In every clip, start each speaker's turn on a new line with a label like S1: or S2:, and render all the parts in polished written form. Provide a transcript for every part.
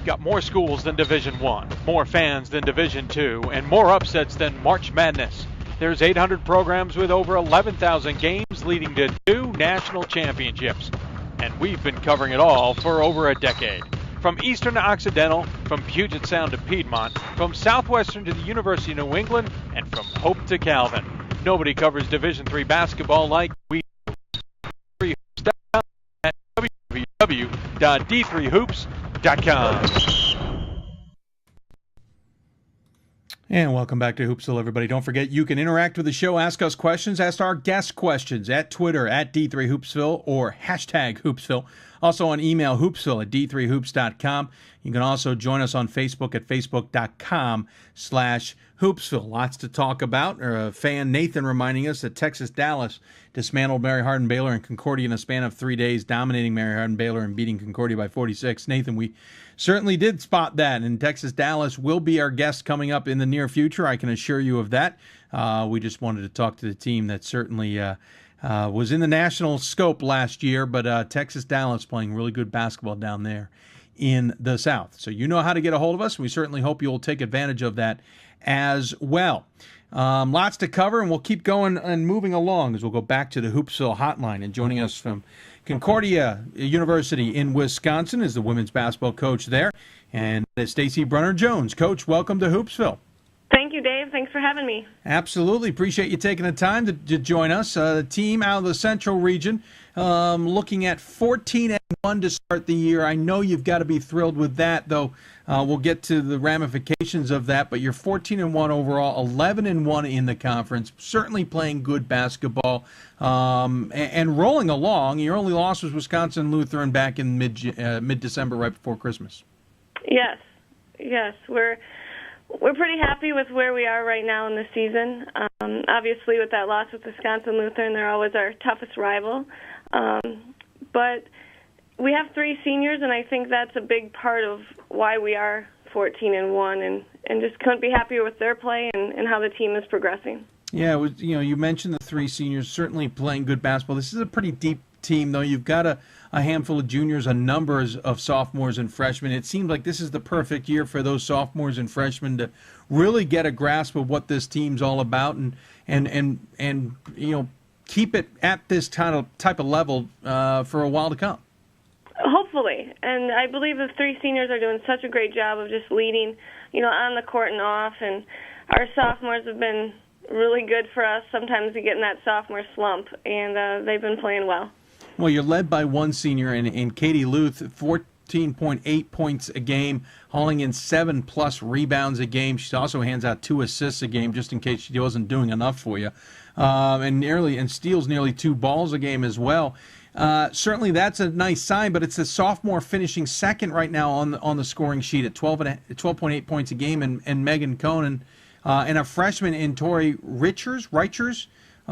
S1: We've got more schools than Division I, more fans than Division II, and more upsets than March Madness. There's 800 programs with over 11,000 games leading to 2 national championships. And we've been covering it all for over a decade. From Eastern to Occidental, from Puget Sound to Piedmont, from Southwestern to the University of New England, and from Hope to Calvin. Nobody covers Division III basketball like we do. At www.d3hoops.com.
S2: And welcome back to Hoopsville, everybody. Don't forget, you can interact with the show, ask us questions, ask our guest questions at Twitter at D3Hoopsville or hashtag Hoopsville. Also on email, hoopsville at d3hoops.com. You can also join us on Facebook at facebook.com/Hoopsville. Lots to talk about. Fan Nathan reminding us that Texas-Dallas dismantled Mary Hardin-Baylor and Concordia in a span of 3 days, dominating Mary Hardin-Baylor and beating Concordia by 46. Nathan, we certainly did spot that, and Texas-Dallas will be our guest coming up in the near future. I can assure you of that. We just wanted to talk to the team that certainly was in the national scope last year, but Texas-Dallas playing really good basketball down there in the South. So you know how to get a hold of us. We certainly hope you'll take advantage of that as well. Lots to cover, and we'll keep going and moving along as we'll go back to the Hoopsville hotline. And joining us from Concordia University in Wisconsin is the women's basketball coach there, and it's Stacey Brunner-Jones. Coach, welcome to Hoopsville.
S3: Thank you, Dave. Thanks for having me.
S2: Absolutely. Appreciate you taking the time to join us. The team out of the Central region looking at 14-1 to start the year. I know you've got to be thrilled with that, though. We'll get to the ramifications of that, but you're 14-1 overall, 11-1 in the conference, certainly playing good basketball and rolling along. Your only loss was Wisconsin Lutheran back in mid-December, right before Christmas.
S3: Yes. We're pretty happy with where we are right now in the season. Obviously, with that loss with Wisconsin Lutheran, they're always our toughest rival. But we have 3 seniors, and I think that's a big part of why we are 14-1, and just couldn't be happier with their play and how the team is progressing.
S2: Yeah, you mentioned the 3 seniors certainly playing good basketball. This is a pretty deep team, though. You've got a handful of juniors, a number of sophomores and freshmen. It seems like this is the perfect year for those sophomores and freshmen to really get a grasp of what this team's all about and keep it at this type of level for a while to come.
S3: Hopefully, and I believe the 3 seniors are doing such a great job of just leading, on the court and off, and our sophomores have been really good for us. Sometimes we get in that sophomore slump, and they've been playing well.
S2: Well, you're led by one senior in Katie Luth, 14.8 points a game, hauling in 7+ rebounds a game. She also hands out 2 assists a game, just in case she wasn't doing enough for you, and steals nearly 2 balls a game as well. Certainly, that's a nice sign, but it's a sophomore finishing second right now on the scoring sheet at 12.8 points a game, and Megan Conan, and a freshman in Tori Rickers.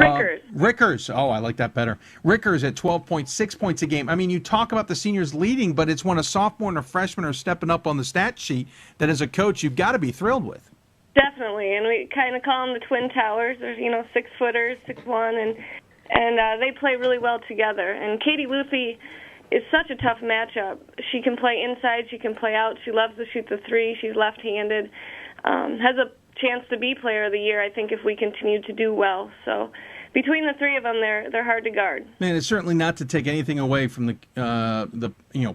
S2: Oh, I like that better. Rickers at 12.6 points a game. I mean, you talk about the seniors leading, but it's when a sophomore and a freshman are stepping up on the stat sheet that, as a coach, you've got to be thrilled with.
S3: Definitely, and we kind of call them the Twin Towers. There's 6-footers, 6'1", and they play really well together. And Katie Luthi is such a tough matchup. She can play inside, she can play out. She loves to shoot the 3. She's left-handed. Has a chance to be Player of the Year, I think, if we continue to do well. So between the 3 of them, they're hard to guard. Man,
S2: it's certainly not to take anything away from the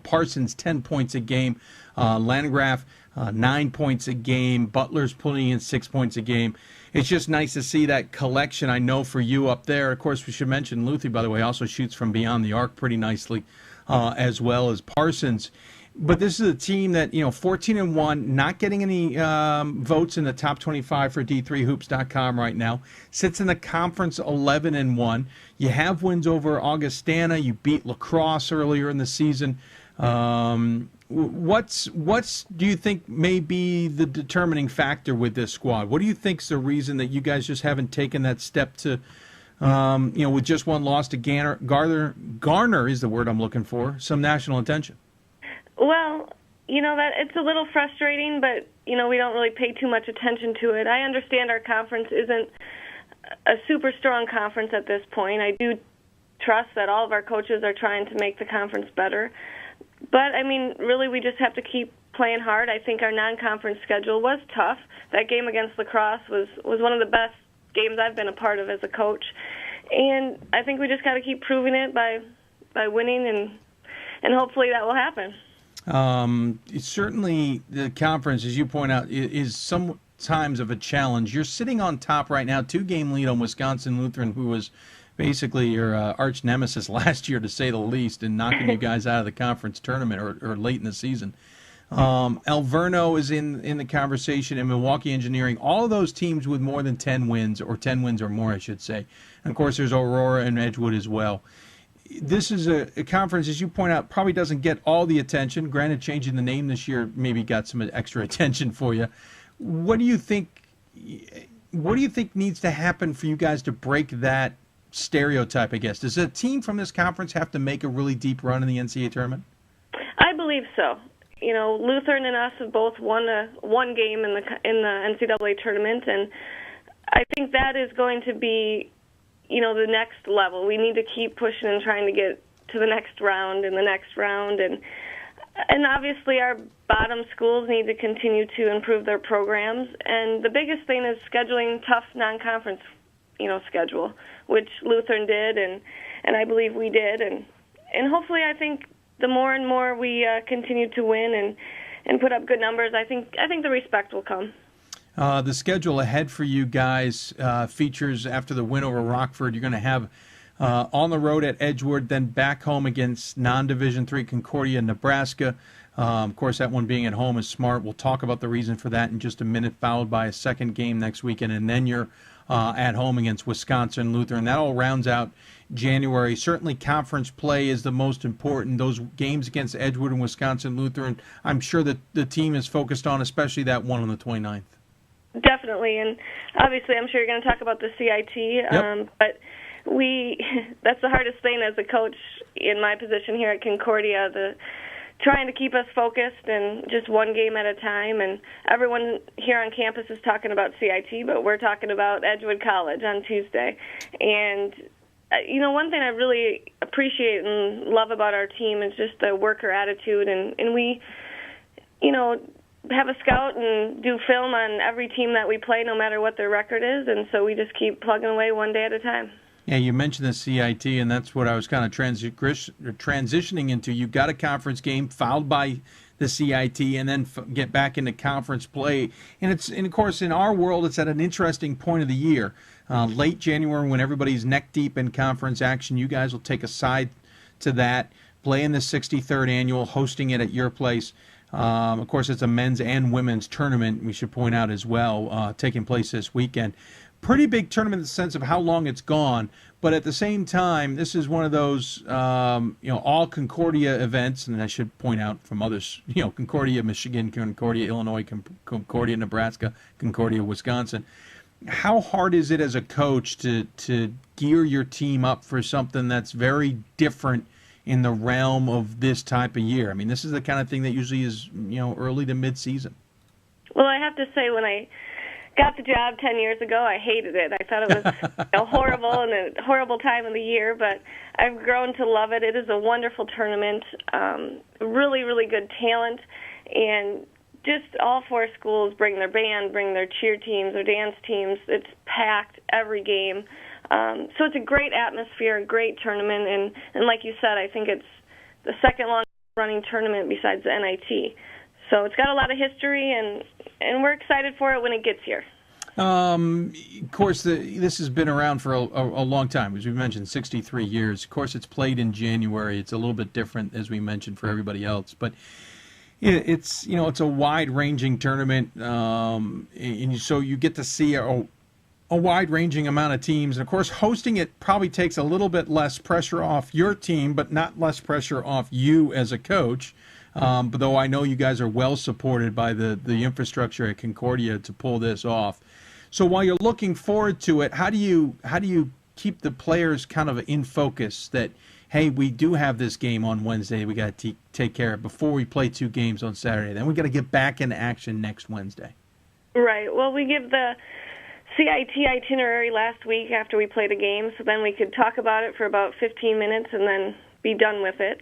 S2: Parsons 10 points a game, Landgraf 9 points a game, Butler's putting in 6 points a game. It's just nice to see that collection. I know for you up there, of course, we should mention Luthi, by the way, also shoots from beyond the arc pretty nicely, as well as Parsons. But this is a team that, 14-1, not getting any votes in the top 25 for D3Hoops.com right now. Sits in the conference 11-1. You have wins over Augustana. You beat La Crosse earlier in the season. What's do you think may be the determining factor with this squad? What do you think's the reason that you guys just haven't taken that step to, with just one loss to garner is the word I'm looking for, some national attention?
S3: Well, that it's a little frustrating, but, we don't really pay too much attention to it. I understand our conference isn't a super strong conference at this point. I do trust that all of our coaches are trying to make the conference better. But, I mean, really we just have to keep playing hard. I think our non-conference schedule was tough. That game against La Crosse was one of the best games I've been a part of as a coach. And I think we just got to keep proving it by winning, and hopefully that will happen.
S2: Certainly the conference, as you point out, is sometimes of a challenge. You're sitting on top right now, 2-game lead on Wisconsin Lutheran, who was basically your arch nemesis last year, to say the least, and knocking you guys out of the conference tournament or late in the season. Alverno is in the conversation, and Milwaukee Engineering, all of those teams with more than 10 wins, or 10 wins or more, I should say. And of course, there's Aurora and Edgewood as well. This is a conference, as you point out, probably doesn't get all the attention. Granted, changing the name this year maybe got some extra attention for you. What do you think needs to happen for you guys to break that stereotype, I guess? Does a team from this conference have to make a really deep run in the NCAA tournament?
S3: I believe so. You know, Lutheran and us have both won one game in the NCAA tournament, and I think that is going to be, you know, the next level. We need to keep pushing and trying to get to the next round and the next round, and obviously our bottom schools need to continue to improve their programs. And the biggest thing is scheduling tough non-conference, you know, schedule, which Lutheran did, and I believe we did, and hopefully I think the more and more we continue to win and put up good numbers, I think the respect will come.
S2: The schedule ahead for you guys features, after the win over Rockford, you're going to have on the road at Edgewood, then back home against non-Division III Concordia, Nebraska. Of course, that one being at home is smart. We'll talk about the reason for that in just a minute, followed by a second game next weekend, and then you're at home against Wisconsin Lutheran. That all rounds out January. Certainly conference play is the most important. Those games against Edgewood and Wisconsin Lutheran, I'm sure that the team is focused on, especially that one on the 29th.
S3: Definitely, and obviously I'm sure you're going to talk about the CIT,
S2: Yep.
S3: But that's the hardest thing as a coach in my position here at Concordia, trying to keep us focused and just one game at a time. And everyone here on campus is talking about CIT, but we're talking about Edgewood College on Tuesday. And you know, one thing I really appreciate and love about our team is just the worker attitude, and we, you know, have a scout and do film on every team that we play, no matter what their record is, and so we just keep plugging away one day at a time.
S2: Yeah, you mentioned the CIT, and that's what I was kind of transitioning into. You got a conference game followed by the CIT, and then get back into conference play. And of course, in our world, it's at an interesting point of the year. Late January, when everybody's neck deep in conference action, you guys will take a side to that, play in the 63rd annual, hosting it at your place. Of course, it's a men's and women's tournament, we should point out as well, taking place this weekend. Pretty big tournament in the sense of how long it's gone, but at the same time, this is one of those, all Concordia events, and I should point out from others, Concordia, Michigan, Concordia, Illinois, Concordia, Nebraska, Concordia, Wisconsin. How hard is it as a coach to gear your team up for something that's very different in the realm of this type of year? I mean, this is the kind of thing that usually is, early to mid-season.
S3: Well, I have to say, when I got the job 10 years ago, I hated it. I thought it was horrible and a horrible time of the year, but I've grown to love it. It is a wonderful tournament, really, really good talent, and just all four schools bring their band, bring their cheer teams, their dance teams. It's packed every game. So it's a great atmosphere, a great tournament, and like you said, I think it's the second longest running tournament besides the NIT. So it's got a lot of history, and we're excited for it when it gets here.
S2: Of course, this has been around for a long time, as we mentioned, 63 years. Of course, it's played in January. It's a little bit different, as we mentioned, for everybody else, but it's a wide-ranging tournament, and so you get to see a wide-ranging amount of teams. And, of course, hosting it probably takes a little bit less pressure off your team, but not less pressure off you as a coach. But though I know you guys are well supported by the infrastructure at Concordia to pull this off. So while you're looking forward to it, how do you keep the players kind of in focus that, hey, we do have this game on Wednesday we got to take care of before we play two games on Saturday. Then we got to get back in action next Wednesday.
S3: Right. Well, we give the CIT itinerary last week after we played a game, so then we could talk about it for about 15 minutes and then be done with it.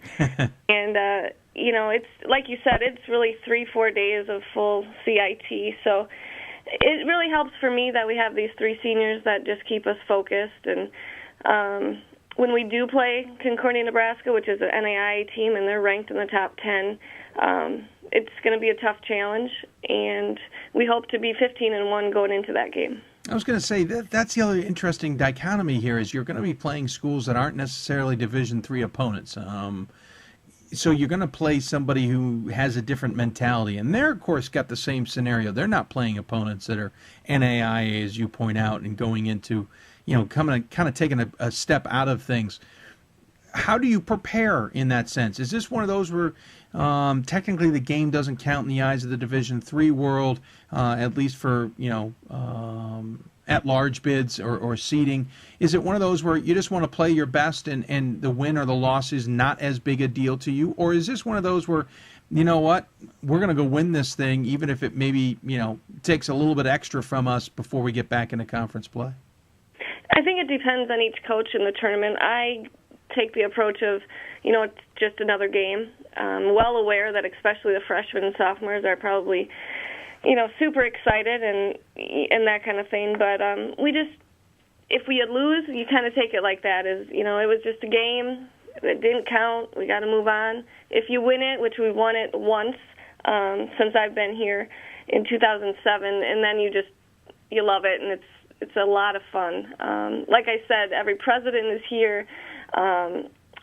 S3: And, it's like you said, it's really 3-4 days of full CIT. So it really helps for me that we have these 3 seniors that just keep us focused. And when we do play Concordia, Nebraska, which is an NAIA team, and they're ranked in the top 10, it's going to be a tough challenge, and we hope to be 15-1 going into that game.
S2: I was going to say that's the other interesting dichotomy here is you're going to be playing schools that aren't necessarily Division III opponents. So you're going to play somebody who has a different mentality, and they're, of course, got the same scenario. They're not playing opponents that are NAIA, as you point out, and going into, kind of taking a step out of things. How do you prepare in that sense? Is this one of those where technically the game doesn't count in the eyes of the Division III world, at least for at-large bids or seeding? Is it one of those where you just want to play your best and the win or the loss is not as big a deal to you? Or is this one of those where, you know what, we're going to go win this thing even if it maybe takes a little bit extra from us before we get back into conference play?
S3: I think it depends on each coach in the tournament. I take the approach of, it's just another game. Well aware that especially the freshmen and sophomores are probably, super excited and that kind of thing. But if we lose, you kind of take it like that. It was just a game. It didn't count. We got to move on. If you win it, which we won it once since I've been here in 2007, and then you love it, and it's a lot of fun. Like I said, every president is here.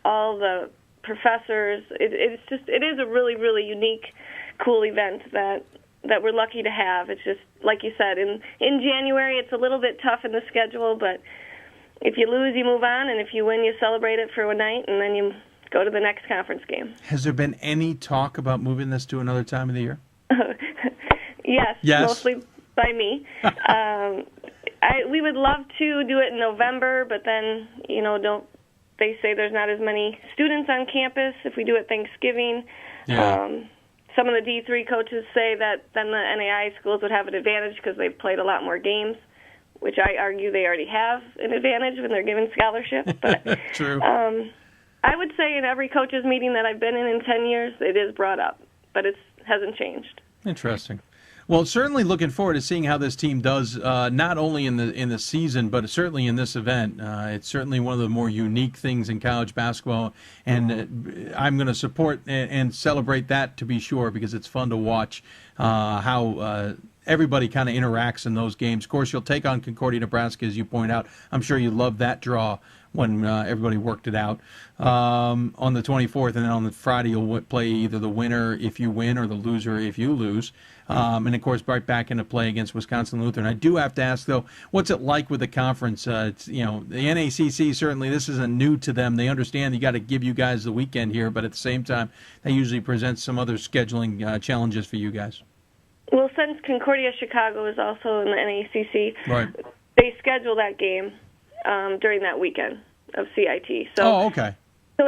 S3: All the professors. It is a really, really unique, cool event that we're lucky to have. It's just like you said, in January it's a little bit tough in the schedule, but if you lose, you move on, and if you win, you celebrate it for one night, and then you go to the next conference game.
S2: Has there been any talk about moving this to another time of the year?
S3: Yes, mostly by me. We would love to do it in November, but then they say there's not as many students on campus if we do it Thanksgiving.
S2: Yeah.
S3: Some of the D3 coaches say that then the NAIA schools would have an advantage because they've played a lot more games, which I argue they already have an advantage when they're given scholarships. But
S2: True.
S3: I would say in every coaches meeting that I've been in 10 years, it is brought up, but it hasn't changed.
S2: Interesting. Well, certainly looking forward to seeing how this team does, not only in the season, but certainly in this event. It's certainly one of the more unique things in college basketball, and I'm going to support and celebrate that to be sure, because it's fun to watch how everybody kind of interacts in those games. Of course, you'll take on Concordia, Nebraska, as you point out. I'm sure you love that draw when everybody worked it out on the 24th, and then on the Friday you'll play either the winner if you win or the loser if you lose. And, of course, right back into play against Wisconsin Lutheran. I do have to ask, though, what's it like with the conference? The NACC, certainly this isn't new to them. They understand you got to give you guys the weekend here, but at the same time, that usually presents some other scheduling challenges for you guys.
S3: Well, since Concordia Chicago is also in the NACC,
S2: right,
S3: they schedule that game during that weekend of CIT. So,
S2: okay.
S3: So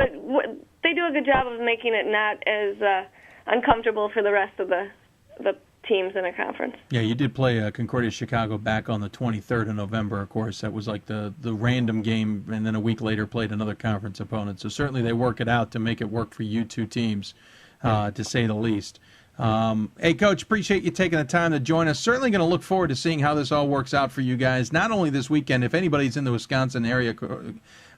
S3: they do a good job of making it not as uncomfortable for the rest of the teams in a conference.
S2: Yeah, you did play Concordia Chicago back on the 23rd of November, of course. That was like the random game, and then a week later played another conference opponent. So certainly they work it out to make it work for you two teams, to say the least. Hey, Coach, appreciate you taking the time to join us. Certainly going to look forward to seeing how this all works out for you guys, not only this weekend. If anybody's in the Wisconsin area,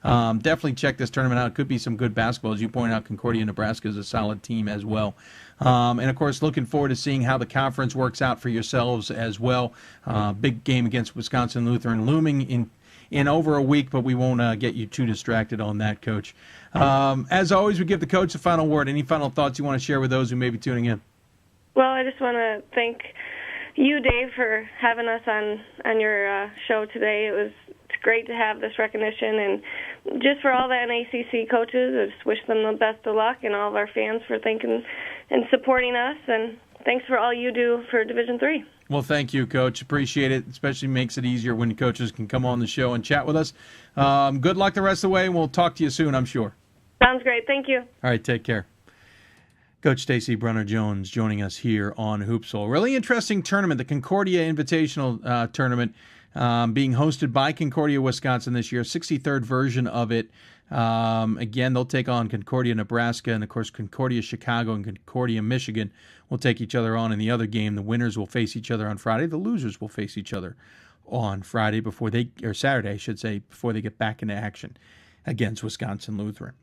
S2: definitely check this tournament out. It could be some good basketball. As you point out, Concordia, Nebraska is a solid team as well. And, of course, looking forward to seeing how the conference works out for yourselves as well. Big game against Wisconsin Lutheran looming in over a week, but we won't get you too distracted on that, Coach. As always, we give the coach the final word. Any final thoughts you want to share with those who may be tuning in?
S3: Well, I just want to thank you, Dave, for having us on your show today. It's great to have this recognition, and just for all the NACC coaches, I just wish them the best of luck, and all of our fans for thinking and supporting us, and thanks for all you do for Division III.
S2: Well, thank you, Coach. Appreciate it. Especially makes it easier when coaches can come on the show and chat with us. Good luck the rest of the way, and we'll talk to you soon, I'm sure.
S3: Sounds great. Thank you.
S2: All right, take care. Coach Stacey Brunner-Jones joining us here on Hoopsville. Really interesting tournament, the Concordia Invitational Tournament, being hosted by Concordia, Wisconsin this year, 63rd version of it. Again, they'll take on Concordia, Nebraska, and of course Concordia, Chicago, and Concordia, Michigan will take each other on in the other game. The winners will face each other on Friday. The losers will face each other on Friday or Saturday, I should say, before they get back into action against Wisconsin Lutheran.